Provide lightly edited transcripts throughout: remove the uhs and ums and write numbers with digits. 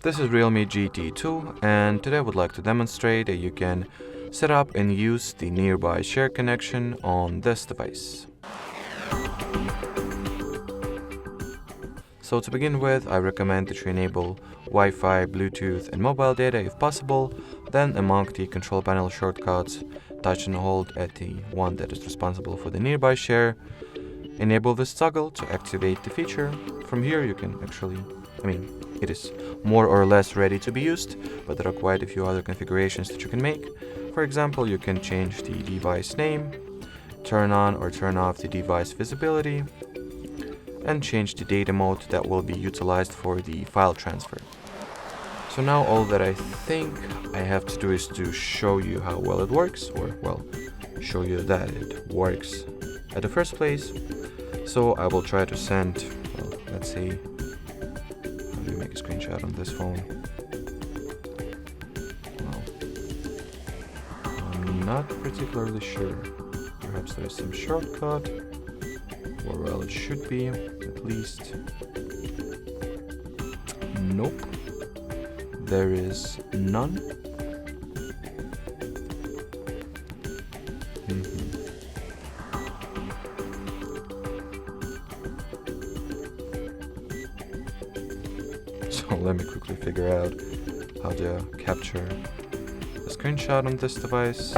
This is REALME GT2, and today I would like to demonstrate that you can set up and use the nearby share connection on this device. So to begin with, I recommend that you enable Wi-Fi, Bluetooth and mobile data if possible. Then among the control panel shortcuts, touch and hold at the one that is responsible for the nearby share. Enable this toggle to activate the feature. From here you can it is more or less ready to be used, but there are quite a few other configurations that you can make. For example, you can change the device name, turn on or turn off the device visibility, and change the data mode that will be utilized for the file transfer. So now all that I think I have to do is to show you how well it works, or show you that it works at the first place. So I will try to send, let's say, how do you make a screenshot on this phone? Well, I'm not particularly sure. Perhaps there's some shortcut, or well, it should be, at least. Nope. There is none. So let me quickly figure out how to capture a screenshot on this device.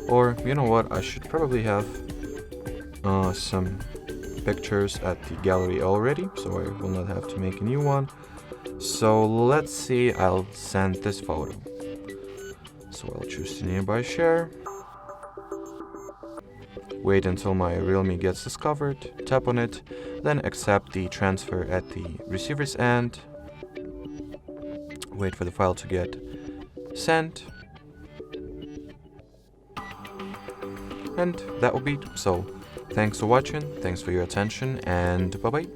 Or, you know what, I should probably have some pictures at the gallery already, so I will not have to make a new one. So let's see, I'll send this photo. So I'll choose the nearby share. Wait until my REALME gets discovered, tap on it, then accept the transfer at the receiver's end. Wait for the file to get sent. And that will be it. So thanks for watching, thanks for your attention, and bye bye.